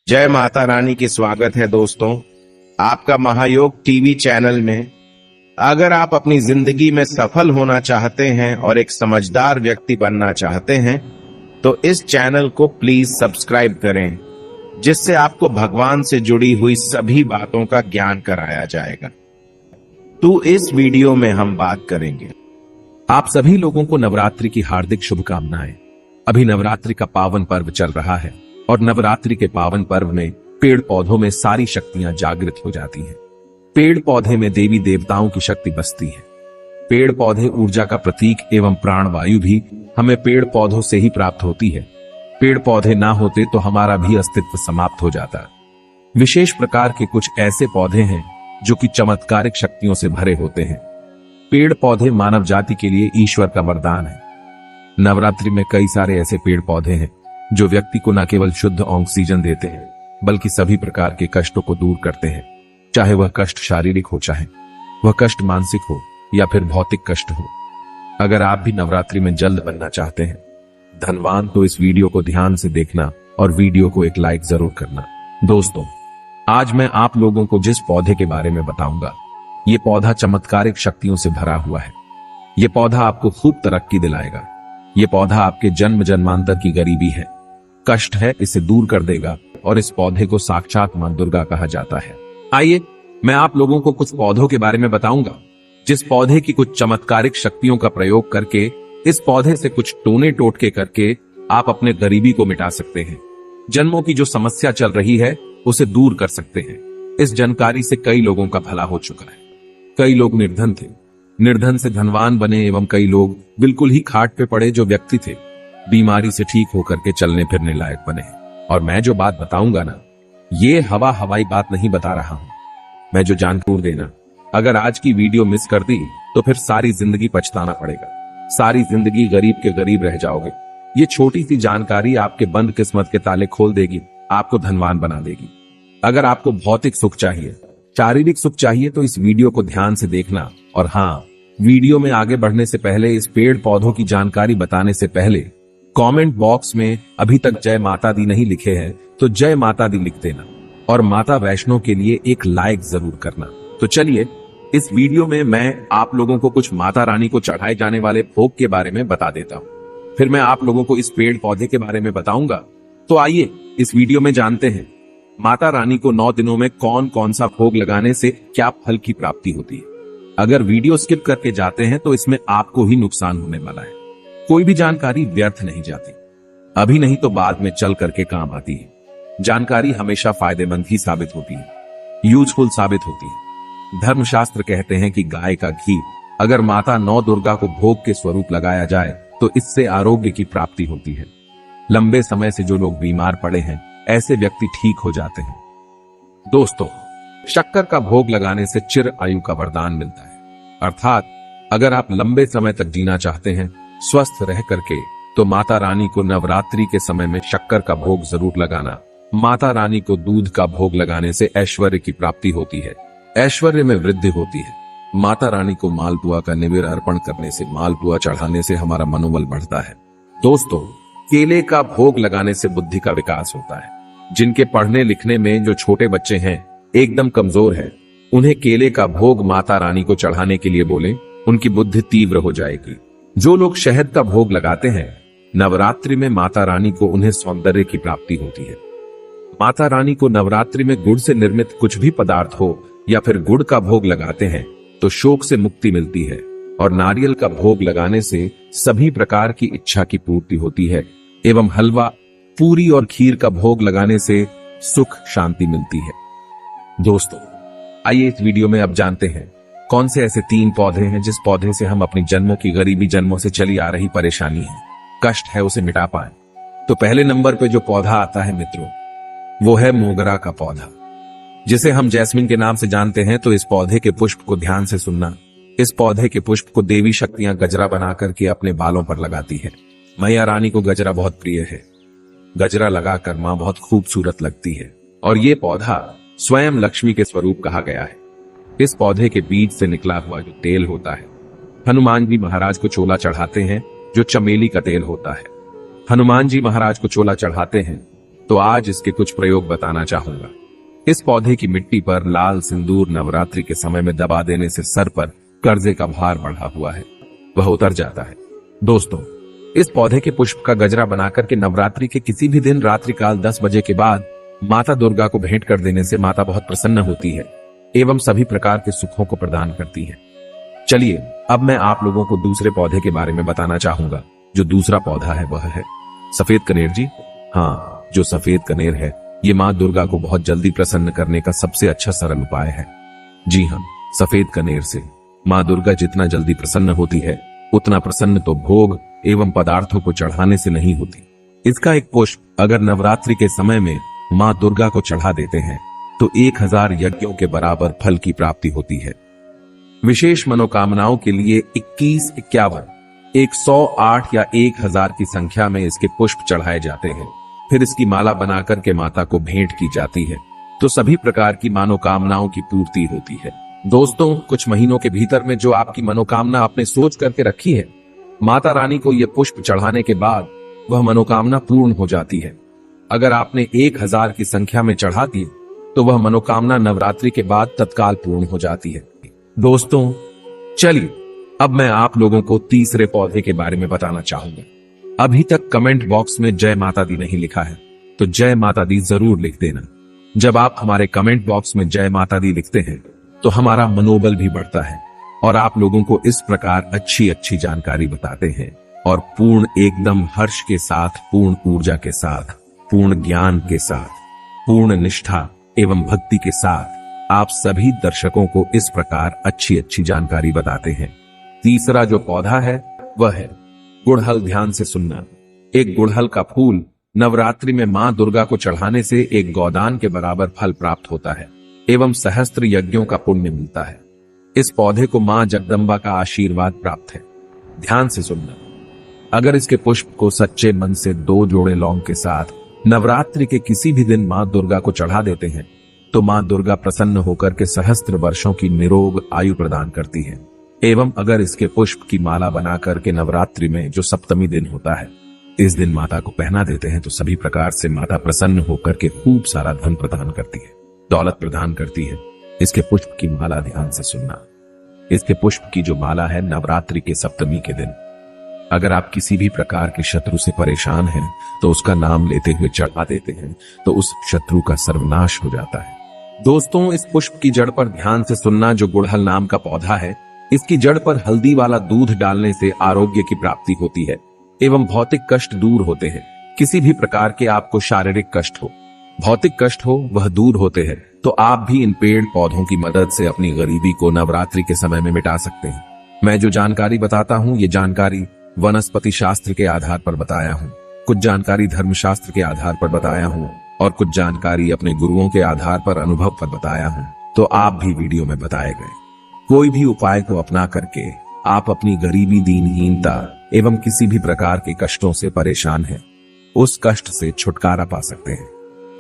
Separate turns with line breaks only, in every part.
जय माता रानी की स्वागत है दोस्तों आपका महायोग टीवी चैनल में। अगर आप अपनी जिंदगी में सफल होना चाहते हैं और एक समझदार व्यक्ति बनना चाहते हैं तो इस चैनल को प्लीज सब्सक्राइब करें, जिससे आपको भगवान से जुड़ी हुई सभी बातों का ज्ञान कराया जाएगा। तो इस वीडियो में हम बात करेंगे।
आप सभी लोगों को नवरात्रि की हार्दिक शुभकामनाएं। अभी नवरात्रि का पावन पर्व चल रहा है और नवरात्रि के पावन पर्व में पेड़ पौधों में सारी शक्तियां जागृत हो जाती हैं। पेड़ पौधे में देवी देवताओं की शक्ति बसती है। पेड़ पौधे ऊर्जा का प्रतीक एवं प्राण वायु भी हमें पेड़ पौधों से ही प्राप्त होती है। पेड़ पौधे ना होते तो हमारा भी अस्तित्व समाप्त हो जाता। विशेष प्रकार के कुछ ऐसे पौधे हैं जो कि चमत्कारिक शक्तियों से भरे होते हैं। पेड़ पौधे मानव जाति के लिए ईश्वर का वरदान है। नवरात्रि में कई सारे ऐसे पेड़ पौधे हैं जो व्यक्ति को न केवल शुद्ध ऑक्सीजन देते हैं बल्कि सभी प्रकार के कष्टों को दूर करते हैं, चाहे वह कष्ट शारीरिक हो, चाहे वह कष्ट मानसिक हो या फिर भौतिक कष्ट हो। अगर आप भी नवरात्रि में जल्द बनना चाहते हैं धनवान तो इस वीडियो को ध्यान से देखना और वीडियो को एक लाइक जरूर करना। दोस्तों, आज मैं आप लोगों को जिस पौधे के बारे में बताऊंगा, ये पौधा चमत्कारिक शक्तियों से भरा हुआ है। ये पौधा आपको खूब तरक्की दिलाएगा। ये पौधा आपके जन्म जन्मांतर की गरीबी है, कष्ट है, इसे दूर कर देगा और इस पौधे को साक्षात मां दुर्गा कहा जाता है। आइए मैं आप लोगों को कुछ पौधों के बारे में बताऊंगा जिस पौधे की कुछ चमत्कारिक शक्तियों का प्रयोग करके, इस पौधे से कुछ टोने टोटके करके आप अपने गरीबी को मिटा सकते हैं। जन्मों की जो समस्या चल रही है उसे दूर कर सकते हैं। इस जानकारी से कई लोगों का भला हो चुका है। कई लोग निर्धन थे, निर्धन से धनवान बने एवं कई लोग बिल्कुल ही खाट पे पड़े जो व्यक्ति थे बीमारी से ठीक होकर के चलने फिरने लायक बने। और मैं जो बात बताऊंगा ना, ये हवाई बात नहीं बता रहा हूं, मैं जो जानकारी देना, अगर आज की वीडियो मिस कर दी तो फिर सारी जिंदगी पछताना पड़ेगा, सारी जिंदगी गरीब के गरीब रह जाओगे। ये छोटी सी जानकारी आपके बंद किस्मत के ताले खोल देगी, आपको धनवान बना देगी। अगर आपको भौतिक सुख चाहिए, शारीरिक सुख चाहिए तो इस वीडियो को ध्यान से देखना। और हाँ, वीडियो में आगे बढ़ने से पहले, इस पेड़ पौधों की जानकारी बताने से पहले कमेंट बॉक्स में अभी तक जय माता दी नहीं लिखे हैं तो जय माता दी लिख देना और माता वैष्णो के लिए एक लाइक जरूर करना। तो चलिए इस वीडियो में मैं आप लोगों को कुछ माता रानी को चढ़ाए जाने वाले भोग के बारे में बता देता हूँ। फिर मैं आप लोगों को इस पेड़ पौधे के बारे में बताऊंगा। तो आइए इस वीडियो में जानते हैं माता रानी को 9 दिनों में कौन कौन सा भोग लगाने से क्या फल की प्राप्ति होती है। अगर वीडियो स्किप करके जाते हैं तो इसमें आपको ही नुकसान होने वाला है। कोई भी जानकारी व्यर्थ नहीं जाती, अभी नहीं तो बाद में चल करके काम आती है। जानकारी हमेशा फायदेमंद ही साबित होती है, यूजफुल साबित होती है। धर्मशास्त्र कहते हैं कि गाय का घी अगर माता नौ दुर्गा को भोग के स्वरूप लगाया जाए तो इससे आरोग्य की प्राप्ति होती है। लंबे समय से जो लोग बीमार पड़े हैं ऐसे व्यक्ति ठीक हो जाते हैं। दोस्तों, शक्कर का भोग लगाने से चिर आयु का वरदान मिलता है, अर्थात अगर आप लंबे समय तक जीना चाहते हैं स्वस्थ रह करके तो माता रानी को नवरात्रि के समय में शक्कर का भोग जरूर लगाना। माता रानी को दूध का भोग लगाने से ऐश्वर्य की प्राप्ति होती है, ऐश्वर्य में वृद्धि होती है। माता रानी को मालपुआ का निवेद्य अर्पण करने से, मालपुआ चढ़ाने से हमारा मनोबल बढ़ता है। दोस्तों, केले का भोग लगाने से बुद्धि का विकास होता है। जिनके पढ़ने लिखने में जो छोटे बच्चे हैं एकदम कमजोर है, उन्हें केले का भोग माता रानी को चढ़ाने के लिए बोले, उनकी बुद्धि तीव्र हो जाएगी। जो लोग शहद का भोग लगाते हैं नवरात्रि में माता रानी को, उन्हें सौंदर्य की प्राप्ति होती है। माता रानी को नवरात्रि में गुड़ से निर्मित कुछ भी पदार्थ हो या फिर गुड़ का भोग लगाते हैं तो शोक से मुक्ति मिलती है। और नारियल का भोग लगाने से सभी प्रकार की इच्छा की पूर्ति होती है एवं हलवा, पूरी और खीर का भोग लगाने से सुख शांति मिलती है। दोस्तों, आइए इस वीडियो में अब जानते हैं कौन से ऐसे 3 पौधे हैं जिस पौधे से हम अपनी जन्मों की गरीबी, जन्मों से चली आ रही परेशानी है, कष्ट है, उसे मिटा पाए। तो पहले नंबर पे जो पौधा आता है मित्रों, वो है मोगरा का पौधा, जिसे हम जैस्मिन के नाम से जानते हैं। तो इस पौधे के पुष्प को ध्यान से सुनना। इस पौधे के पुष्प को देवी शक्तियां गजरा बना करके अपने बालों पर लगाती है। मैया रानी को गजरा बहुत प्रिय है। गजरा लगाकर मां बहुत खूबसूरत लगती है और ये पौधा स्वयं लक्ष्मी के स्वरूप कहा गया है। इस पौधे के बीज से निकला हुआ जो तेल होता है, हनुमान जी महाराज को चोला चढ़ाते हैं, जो चमेली का तेल होता है। हनुमान जी महाराज को चोला चढ़ाते हैं तो आज इसके कुछ प्रयोग बताना चाहूंगा। इस पौधे की मिट्टी पर लाल सिंदूर नवरात्रि के समय में दबा देने से सर पर कर्जे का भार बढ़ा हुआ है वह उतर जाता है। दोस्तों, इस पौधे के पुष्प का गजरा बनाकर के नवरात्रि के किसी भी दिन रात्रि काल 10 बजे के बाद माता दुर्गा को भेंट कर देने से माता बहुत प्रसन्न होती है एवं सभी प्रकार के सुखों को प्रदान करती है। चलिए अब मैं आप लोगों को दूसरे पौधे के बारे में बताना चाहूंगा। जो दूसरा पौधा है वह है सफेद कनेर जी। हाँ, जो सफेद कनेर है ये माँ दुर्गा को बहुत जल्दी प्रसन्न करने का सबसे अच्छा सरल उपाय है। जी हाँ, सफेद कनेर से माँ दुर्गा जितना जल्दी प्रसन्न होती है उतना प्रसन्न तो भोग एवं पदार्थों को चढ़ाने से नहीं होती। इसका एक पुष्प अगर नवरात्रि के समय में माँ दुर्गा को चढ़ा देते हैं तो 1000 यज्ञों के बराबर फल की प्राप्ति होती है। विशेष मनोकामनाओं के लिए 21, 51, 108 या 1000 की संख्या में इसके पुष्प चढ़ाए जाते हैं। फिर इसकी माला बनाकर के माता को भेंट की जाती है तो सभी प्रकार की मनोकामनाओं की पूर्ति होती है। दोस्तों, कुछ महीनों के भीतर में जो आपकी मनोकामना आपने सोच करके रखी है, माता रानी को यह पुष्प चढ़ाने के बाद वह मनोकामना पूर्ण हो जाती है। अगर आपने 1000 की संख्या में चढ़ा दी तो वह मनोकामना नवरात्रि के बाद तत्काल पूर्ण हो जाती है। दोस्तों, चलिए अब मैं आप लोगों को तीसरे पौधे के बारे में बताना चाहूंगा। अभी तक कमेंट बॉक्स में जय माता दी नहीं लिखा है तो जय माता दी जरूर लिख देना। जब आप हमारे कमेंट बॉक्स में जय माता दी लिखते हैं तो हमारा मनोबल भी बढ़ता है और आप लोगों को इस प्रकार अच्छी अच्छी जानकारी बताते हैं और पूर्ण एकदम हर्ष के साथ, पूर्ण ऊर्जा के साथ, पूर्ण ज्ञान के साथ, पूर्ण निष्ठा एवं भक्ति के साथ आप सभी दर्शकों को इस प्रकार अच्छी अच्छी जानकारी बताते हैं। तीसरा जो पौधा है वह है गुड़हल। ध्यान से सुनना। एक गुड़हल का फूल नवरात्रि में मां दुर्गा को चढ़ाने से एक गोदान के बराबर फल प्राप्त होता है एवं सहस्त्र यज्ञों का पुण्य मिलता है। इस पौधे को मां जगदम्बा का आशीर्वाद प्राप्त है। ध्यान से सुनना। अगर इसके पुष्प को सच्चे मन से 2 जोड़े लौंग के साथ नवरात्रि के किसी भी दिन मां दुर्गा को चढ़ा देते हैं तो मां दुर्गा प्रसन्न होकर के सहस्त्र वर्षों की निरोग आयु प्रदान करती है। एवं अगर इसके पुष्प की माला बना करके नवरात्रि में जो सप्तमी दिन होता है इस दिन माता को पहना देते हैं तो सभी प्रकार से माता प्रसन्न होकर के खूब सारा धन प्रदान करती है, दौलत प्रदान करती है। इसके पुष्प की माला ध्यान से सुनना। इसके पुष्प की जो माला है नवरात्रि के सप्तमी के दिन अगर आप किसी भी प्रकार के शत्रु से परेशान हैं तो उसका नाम लेते हुए चढ़ा देते हैं तो उस शत्रु का सर्वनाश हो जाता है। दोस्तों, इस पुष्प की जड़ पर ध्यान से सुनना। जो गुड़हल नाम का पौधा है इसकी जड़ पर हल्दी वाला दूध डालने से आरोग्य की प्राप्ति होती है एवं भौतिक कष्ट दूर होते हैं। किसी भी प्रकार के आपको शारीरिक कष्ट हो, भौतिक कष्ट हो, वह दूर होते हैं। तो आप भी इन पेड़ पौधों की मदद से अपनी गरीबी को नवरात्रि के समय में मिटा सकते हैं। मैं जो जानकारी बताता हूँ ये जानकारी वनस्पति शास्त्र के आधार पर बताया हूँ, कुछ जानकारी धर्मशास्त्र के आधार पर बताया हूँ और कुछ जानकारी अपने गुरुओं के आधार पर अनुभव पर बताया हूँ। तो आप भी वीडियो में बताए गए कोई भी उपाय को अपना करके आप अपनी गरीबी, दीनहीनता एवं किसी भी प्रकार के कष्टों से परेशान हैं, उस कष्ट से छुटकारा पा सकते हैं।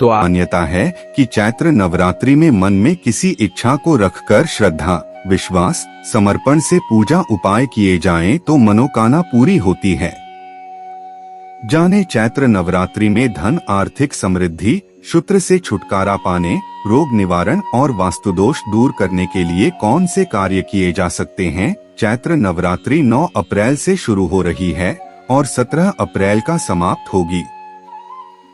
तो
मान्यता है कि चैत्र नवरात्रि में मन में किसी इच्छा को रखकर श्रद्धा, विश्वास, समर्पण से पूजा उपाय किए जाएं तो मनोकामना पूरी होती है। जाने चैत्र नवरात्रि में धन, आर्थिक समृद्धि, शत्रु से छुटकारा पाने, रोग निवारण और वास्तुदोष दूर करने के लिए कौन से कार्य किए जा सकते हैं। चैत्र नवरात्रि 9 अप्रैल से शुरू हो रही है और 17 अप्रैल का समाप्त होगी।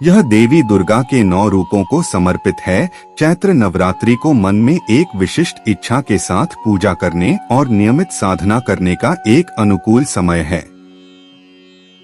यह देवी दुर्गा के 9 रूपों को समर्पित है। चैत्र नवरात्रि को मन में एक विशिष्ट इच्छा के साथ पूजा करने और नियमित साधना करने का एक अनुकूल समय है।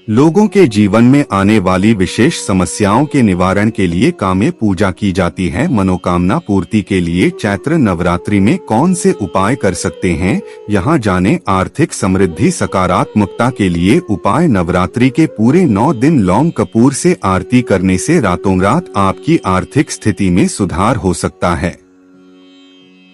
लोगों के जीवन में आने वाली विशेष समस्याओं के निवारण के लिए काम्य पूजा की जाती है। मनोकामना पूर्ति के लिए चैत्र नवरात्रि में कौन से उपाय कर सकते हैं, यहाँ जाने। आर्थिक समृद्धि, सकारात्मकता के लिए उपाय। नवरात्रि के पूरे 9 दिन लौंग कपूर से आरती करने से रातों रात आपकी आर्थिक स्थिति में सुधार हो सकता है।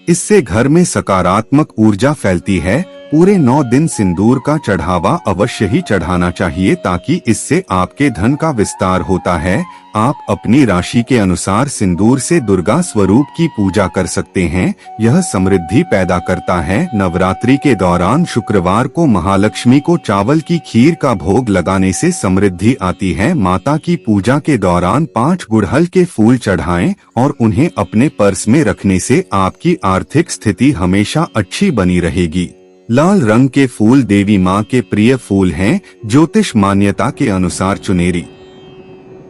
इससे घर में सकारात्मक ऊर्जा फैलती है। पूरे 9 दिन सिंदूर का चढ़ावा अवश्य ही चढ़ाना चाहिए, ताकि इससे आपके धन का विस्तार होता है। आप अपनी राशि के अनुसार सिंदूर से दुर्गा स्वरूप की पूजा कर सकते हैं। यह समृद्धि पैदा करता है। नवरात्रि के दौरान शुक्रवार को महालक्ष्मी को चावल की खीर का भोग लगाने से समृद्धि आती है। माता की पूजा के दौरान 5 गुड़हल के फूल चढ़ाएं और उन्हें अपने पर्स में रखने से आपकी आर्थिक स्थिति हमेशा अच्छी बनी रहेगी। लाल रंग के फूल देवी माँ के प्रिय फूल हैं। ज्योतिष मान्यता के अनुसार चुनेरी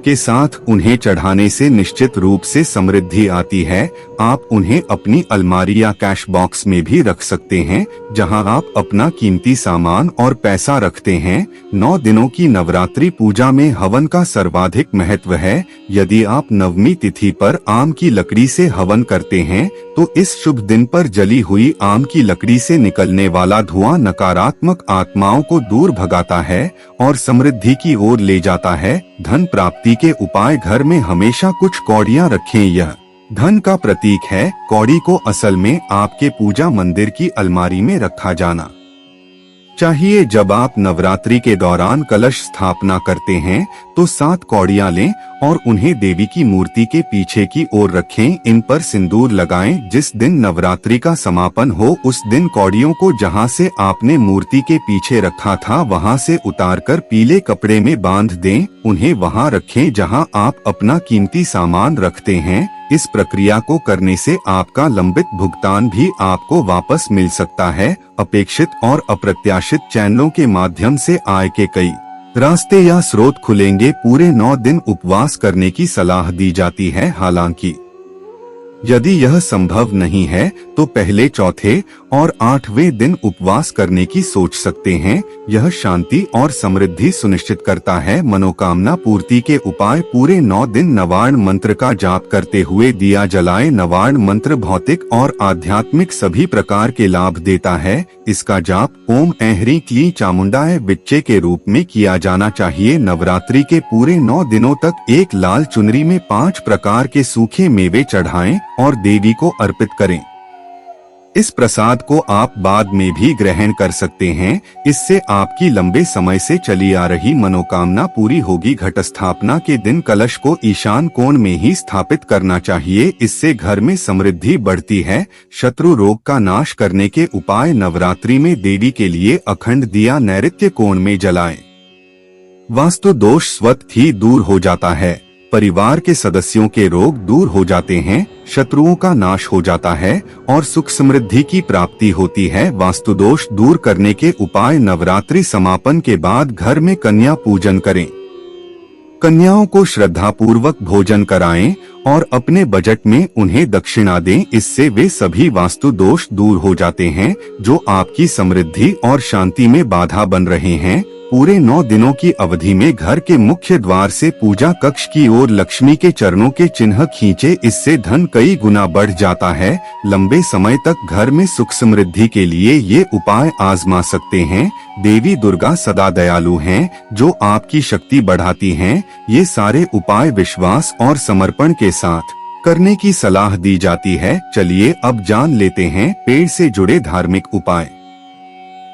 के साथ उन्हें चढ़ाने से निश्चित रूप से समृद्धि आती है। आप उन्हें अपनी अलमारी या कैश बॉक्स में भी रख सकते हैं, जहां आप अपना कीमती सामान और पैसा रखते हैं। 9 दिनों की नवरात्रि पूजा में हवन का सर्वाधिक महत्व है। यदि आप नवमी तिथि पर आम की लकड़ी से हवन करते हैं, तो इस शुभ दिन पर जली हुई आम की लकड़ी से निकलने वाला धुआं नकारात्मक आत्माओं को दूर भगाता है और समृद्धि की ओर ले जाता है। धन प्राप्ति के उपाय: घर में हमेशा कुछ कौड़ियां रखें। यह धन का प्रतीक है। कौड़ी को असल में आपके पूजा मंदिर की अलमारी में रखा जाना चाहिए। जब आप नवरात्रि के दौरान कलश स्थापना करते हैं, तो 7 कौड़ियां लें और उन्हें देवी की मूर्ति के पीछे की ओर रखें। इन पर सिंदूर लगाएं। जिस दिन नवरात्रि का समापन हो, उस दिन कौड़ियों को जहां से आपने मूर्ति के पीछे रखा था, वहां से उतारकर पीले कपड़े में बांध दें। उन्हें वहां रखें जहां आप अपना कीमती सामान रखते हैं। इस प्रक्रिया को करने से आपका लंबित भुगतान भी आपको वापस मिल सकता है। अपेक्षित और अप्रत्याशित चैनलों के माध्यम से आय के कई रास्ते या स्रोत खुलेंगे। पूरे 9 दिन उपवास करने की सलाह दी जाती है। हालांकि यदि यह संभव नहीं है, तो पहले, चौथे और 8वें दिन उपवास करने की सोच सकते हैं। यह शांति और समृद्धि सुनिश्चित करता है। मनोकामना पूर्ति के उपाय: पूरे 9 दिन नवार्ण मंत्र का जाप करते हुए दिया जलाएं। नवार्ण मंत्र भौतिक और आध्यात्मिक सभी प्रकार के लाभ देता है। इसका जाप ओम ऐं क्लीं चामुंडाय विच्चे के रूप में किया जाना चाहिए। नवरात्रि के पूरे 9 दिनों तक एक लाल चुनरी में 5 प्रकार के सूखे मेवे चढ़ाएं और देवी को अर्पित करें। इस प्रसाद को आप बाद में भी ग्रहण कर सकते हैं। इससे आपकी लंबे समय से चली आ रही मनोकामना पूरी होगी। घट स्थापना के दिन कलश को ईशान कोण में ही स्थापित करना चाहिए। इससे घर में समृद्धि बढ़ती है। शत्रु रोग का नाश करने के उपाय: नवरात्रि में देवी के लिए अखंड दिया नैऋत्य कोण में जलाएं। वास्तु दोष स्वतः ही दूर हो जाता है। परिवार के सदस्यों के रोग दूर हो जाते हैं। शत्रुओं का नाश हो जाता है और सुख समृद्धि की प्राप्ति होती है। वास्तु दोष दूर करने के उपाय: नवरात्रि समापन के बाद घर में कन्या पूजन करें। कन्याओं को श्रद्धा पूर्वक भोजन कराएं और अपने बजट में उन्हें दक्षिणा दें। इससे वे सभी वास्तु दोष दूर हो जाते हैं जो आपकी समृद्धि और शांति में बाधा बन रहे हैं। पूरे 9 दिनों की अवधि में घर के मुख्य द्वार से पूजा कक्ष की ओर लक्ष्मी के चरणों के चिन्ह खींचे। इससे धन कई गुना बढ़ जाता है। लंबे समय तक घर में सुख समृद्धि के लिए ये उपाय आजमा सकते हैं। देवी दुर्गा सदा दयालु हैं, जो आपकी शक्ति बढ़ाती हैं। ये सारे उपाय विश्वास और समर्पण के साथ करने की सलाह दी जाती है। चलिए अब जान लेते हैं पेड़ से जुड़े धार्मिक उपाय,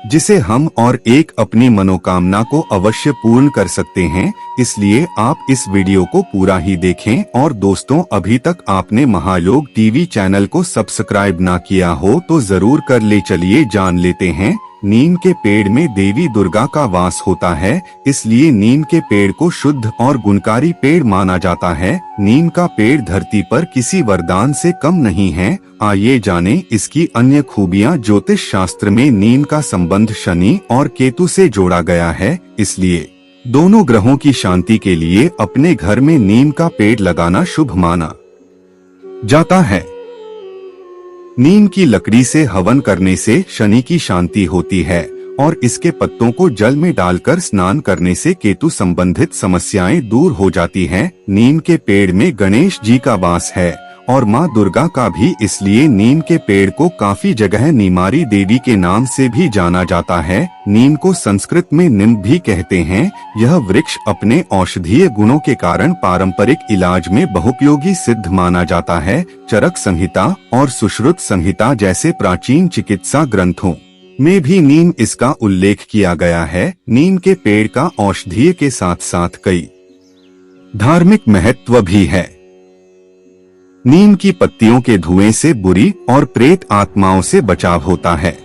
जिसे हम और एक अपनी मनोकामना को अवश्य पूर्ण कर सकते हैं। इसलिए आप इस वीडियो को पूरा ही देखें। और दोस्तों, अभी तक आपने महायोग टीवी चैनल को सब्सक्राइब ना किया हो तो जरूर कर ले। चलिए जान लेते हैं। नीम के पेड़ में देवी दुर्गा का वास होता है, इसलिए नीम के पेड़ को शुद्ध और गुणकारी पेड़ माना जाता है। नीम का पेड़ धरती पर किसी वरदान से कम नहीं है। आइए जानें इसकी अन्य खूबियां। ज्योतिष शास्त्र में नीम का संबंध शनि और केतु से जोड़ा गया है, इसलिए दोनों ग्रहों की शांति के लिए अपने घर में नीम का पेड़ लगाना शुभ माना जाता है। नीम की लकड़ी से हवन करने से शनि की शांति होती है और इसके पत्तों को जल में डालकर स्नान करने से केतु संबंधित समस्याएं दूर हो जाती हैं। नीम के पेड़ में गणेश जी का वास है और माँ दुर्गा का भी, इसलिए नीम के पेड़ को काफी जगह नीमारी देवी के नाम से भी जाना जाता है। नीम को संस्कृत में निम भी कहते हैं। यह वृक्ष अपने औषधीय गुणों के कारण पारंपरिक इलाज में बहुपयोगी सिद्ध माना जाता है। चरक संहिता और सुश्रुत संहिता जैसे प्राचीन चिकित्सा ग्रंथों में भी नीम इसका उल्लेख किया गया है। नीम के पेड़ का औषधीय के साथ साथ कई धार्मिक महत्व भी है। नीम की पत्तियों के धुएं से बुरी और प्रेत आत्माओं से बचाव होता है।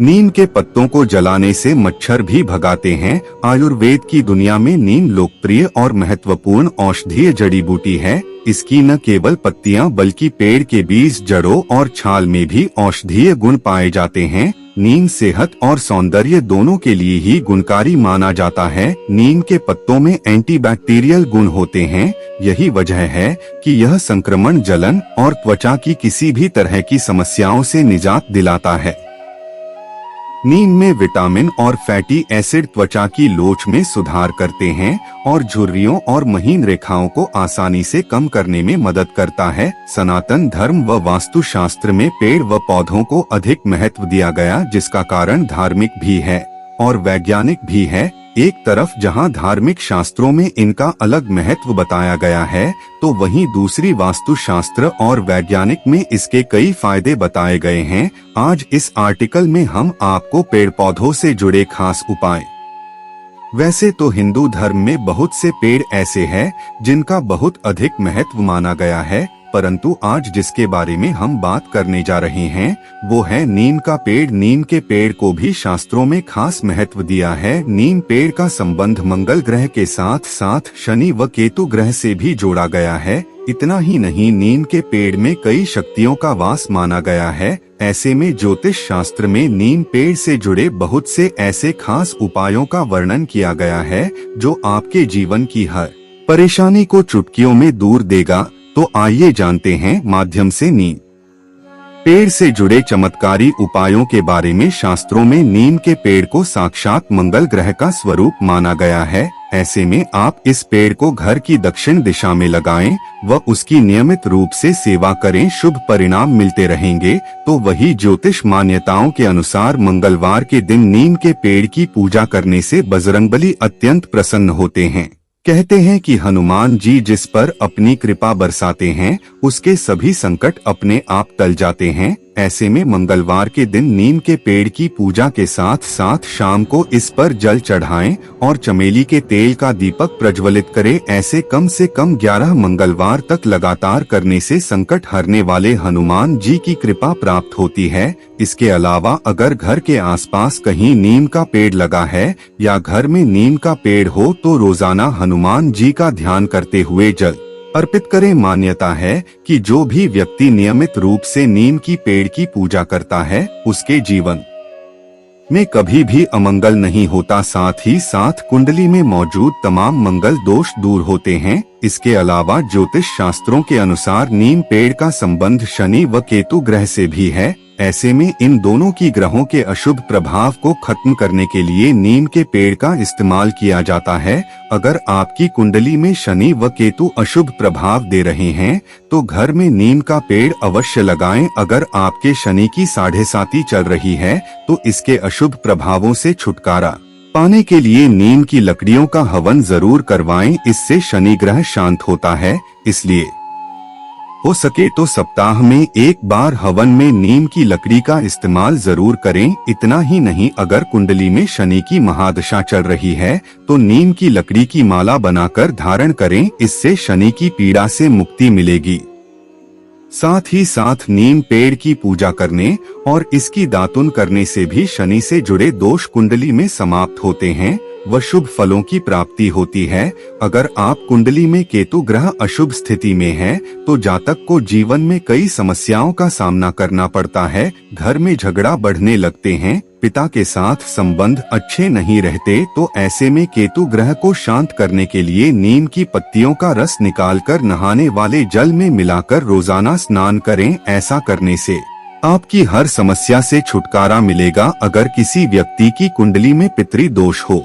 नीम के पत्तों को जलाने से मच्छर भी भगाते हैं। आयुर्वेद की दुनिया में नीम लोकप्रिय और महत्वपूर्ण औषधीय जड़ी बूटी है। इसकी न केवल पत्तियां बल्कि पेड़ के बीज, जड़ों और छाल में भी औषधीय गुण पाए जाते हैं। नीम सेहत और सौंदर्य दोनों के लिए ही गुणकारी माना जाता है। नीम के पत्तों में एंटीबैक्टीरियल गुण होते हैं। यही वजह है कि यह संक्रमण, जलन और त्वचा की किसी भी तरह की समस्याओं से निजात दिलाता है। नीम में विटामिन और फैटी एसिड त्वचा की लोच में सुधार करते हैं और झुर्रियों और महीन रेखाओं को आसानी से कम करने में मदद करता है। सनातन धर्म व वास्तुशास्त्र में पेड़ व पौधों को अधिक महत्व दिया गया, जिसका कारण धार्मिक भी है और वैज्ञानिक भी है। एक तरफ जहां धार्मिक शास्त्रों में इनका अलग महत्व बताया गया है, तो वहीं दूसरी वास्तुशास्त्र और वैज्ञानिक में इसके कई फायदे बताए गए हैं। आज इस आर्टिकल में हम आपको पेड़ पौधों से जुड़े खास उपाय। वैसे तो हिंदू धर्म में बहुत से पेड़ ऐसे हैं जिनका बहुत अधिक महत्व माना गया है, परंतु आज जिसके बारे में हम बात करने जा रहे हैं वो है नीम का पेड़। नीम के पेड़ को भी शास्त्रों में खास महत्व दिया है। नीम पेड़ का संबंध मंगल ग्रह के साथ साथ शनि व केतु ग्रह से भी जोड़ा गया है। इतना ही नहीं, नीम के पेड़ में कई शक्तियों का वास माना गया है। ऐसे में ज्योतिष शास्त्र में नीम पेड़ से जुड़े बहुत से ऐसे खास उपायों का वर्णन किया गया है जो आपके जीवन की हर परेशानी को चुटकियों में दूर देगा। तो आइए जानते हैं माध्यम से नीम पेड़ से जुड़े चमत्कारी उपायों के बारे में। शास्त्रों में नीम के पेड़ को साक्षात मंगल ग्रह का स्वरूप माना गया है। ऐसे में आप इस पेड़ को घर की दक्षिण दिशा में लगाएं व उसकी नियमित रूप से सेवा करें, शुभ परिणाम मिलते रहेंगे। तो वही ज्योतिष मान्यताओं के अनुसार मंगलवार के दिन नीम के पेड़ की पूजा करने से बजरंगबली अत्यंत प्रसन्न होते हैं। कहते हैं कि हनुमान जी जिस पर अपनी कृपा बरसाते हैं उसके सभी संकट अपने आप टल जाते हैं। ऐसे में मंगलवार के दिन नीम के पेड़ की पूजा के साथ साथ शाम को इस पर जल चढ़ाएं और चमेली के तेल का दीपक प्रज्वलित करें। ऐसे कम से कम 11 मंगलवार तक लगातार करने से संकट हरने वाले हनुमान जी की कृपा प्राप्त होती है। इसके अलावा अगर घर के आसपास कहीं नीम का पेड़ लगा है या घर में नीम का पेड़ हो तो रोजाना हनुमान जी का ध्यान करते हुए जल अर्पित करें। मान्यता है कि जो भी व्यक्ति नियमित रूप से नीम की पेड़ की पूजा करता है उसके जीवन में कभी भी अमंगल नहीं होता, साथ ही साथ कुंडली में मौजूद तमाम मंगल दोष दूर होते हैं। इसके अलावा ज्योतिष शास्त्रों के अनुसार नीम पेड़ का संबंध शनि व केतु ग्रह से भी है। ऐसे में इन दोनों की ग्रहों के अशुभ प्रभाव को खत्म करने के लिए नीम के पेड़ का इस्तेमाल किया जाता है। अगर आपकी कुंडली में शनि व केतु अशुभ प्रभाव दे रहे हैं तो घर में नीम का पेड़ अवश्य लगाएं। अगर आपके शनि की 7.5 चल रही है तो इसके अशुभ प्रभावों से छुटकारा पाने के लिए नीम की लकड़ियों का हवन जरूर करवाएं। इससे शनि ग्रह शांत होता है। इसलिए हो सके तो सप्ताह में एक बार हवन में नीम की लकड़ी का इस्तेमाल जरूर करें। इतना ही नहीं, अगर कुंडली में शनि की महादशा चल रही है तो नीम की लकड़ी की माला बनाकर धारण करें। इससे शनि की पीड़ा से मुक्ति मिलेगी। साथ ही साथ नीम पेड़ की पूजा करने और इसकी दातुन करने से भी शनि से जुड़े दोष कुंडली में समाप्त होते हैं व शुभ फलों की प्राप्ति होती है। अगर आप कुंडली में केतु ग्रह अशुभ स्थिति में है तो जातक को जीवन में कई समस्याओं का सामना करना पड़ता है। घर में झगड़ा बढ़ने लगते हैं, पिता के साथ संबंध अच्छे नहीं रहते। तो ऐसे में केतु ग्रह को शांत करने के लिए नीम की पत्तियों का रस निकालकर नहाने वाले जल में मिलाकर रोजाना स्नान करें। ऐसा करने से आपकी हर समस्या से छुटकारा मिलेगा। अगर किसी व्यक्ति की कुंडली में पितृ दोष हो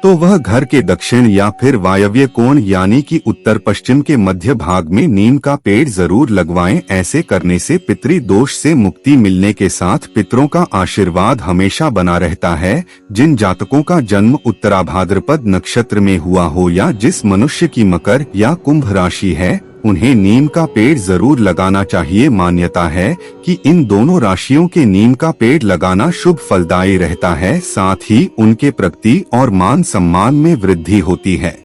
तो वह घर के दक्षिण या फिर वायव्य कोण यानी कि उत्तर पश्चिम के मध्य भाग में नीम का पेड़ जरूर लगवाएं। ऐसे करने से पितृ दोष से मुक्ति मिलने के साथ पितरों का आशीर्वाद हमेशा बना रहता है। जिन जातकों का जन्म उत्तराभाद्रपद नक्षत्र में हुआ हो या जिस मनुष्य की मकर या कुंभ राशि है उन्हें नीम का पेड़ जरूर लगाना चाहिए। मान्यता है कि इन दोनों राशियों के नीम का पेड़ लगाना शुभ फलदायी रहता है, साथ ही उनके प्रगति और मान सम्मान में वृद्धि होती है।